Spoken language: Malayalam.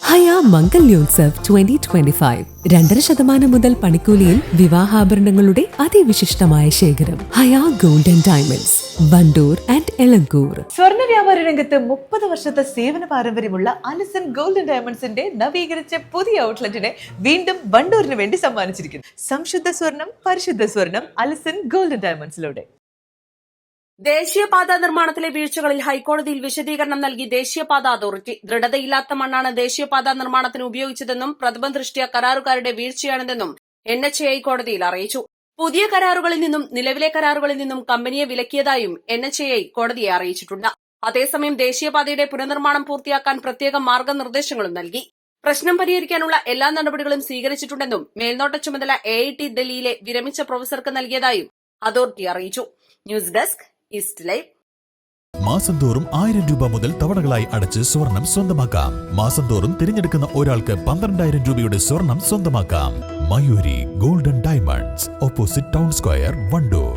ഹയ മംഗല്യോത്സവ് 2025 2.5% മുതൽ പണിക്കൂലിയിൽ വിവാഹാഭരണങ്ങളുടെ അതിവിശിഷ്ടമായ ശേഖരം. Haya gold and diamonds, Wandoor and Elankur. സ്വർണ്ണ വ്യാപാര രംഗത്ത് 30 വർഷത്തെ സേവന പാരമ്പര്യമുള്ള അലിസൺ ഗോൾഡ് ആൻഡ് ഡയമണ്ട്സിന്റെ നവീകരിച്ച പുതിയ ഔട്ട്ലെറ്റിനെ വീണ്ടും വണ്ടൂരിന് വേണ്ടി സമ്മാനിച്ചിരിക്കുന്നു. സംശുദ്ധ സ്വർണം, പരിശുദ്ധ സ്വർണം, അലിസൺ ഗോൾഡ് ആൻഡ് ഡയമണ്ട്സിലൂടെ. ദേശീയപാത നിർമ്മാണത്തിലെ വീഴ്ചകളിൽ ഹൈക്കോടതിയിൽ വിശദീകരണം നൽകി ദേശീയപാത അതോറിറ്റി. ദൃഢതയില്ലാത്ത മണ്ണാണ് ദേശീയപാത നിർമ്മാണത്തിന് ഉപയോഗിച്ചതെന്നും പ്രഥമ ദൃഷ്ട്യാ കരാറുകാരുടെ വീഴ്ചയാണിതെന്നും NHAI കോടതിയിൽ അറിയിച്ചു. പുതിയ കരാറുകളിൽ നിന്നും നിലവിലെ കരാറുകളിൽ നിന്നും കമ്പനിയെ വിലക്കിയതായും NHAI കോടതിയെ അറിയിച്ചിട്ടുണ്ട്. അതേസമയം ദേശീയപാതയുടെ പുനർനിർമ്മാണം പൂർത്തിയാക്കാൻ പ്രത്യേക മാർഗനിർദ്ദേശങ്ങളും നൽകി. പ്രശ്നം പരിഹരിക്കാനുള്ള എല്ലാ നടപടികളും സ്വീകരിച്ചിട്ടുണ്ടെന്നും മേൽനോട്ട ചുമതല AIT ഡൽഹിയിലെ വിരമിച്ച പ്രൊഫസർക്ക് നൽകിയതായും അതോറിറ്റി അറിയിച്ചു. News desk east live. മാസം തോറും 1000 രൂപ മുതൽ തവണകളായി അടച്ച് സ്വർണം സ്വന്തമാക്കാം. മാസം തോറും തിരഞ്ഞെടുക്കുന്ന ഒരാൾക്ക് 12,000 രൂപയുടെ സ്വർണം സ്വന്തമാക്കാം. Mayuri golden diamonds, opposite town square, Wandoor.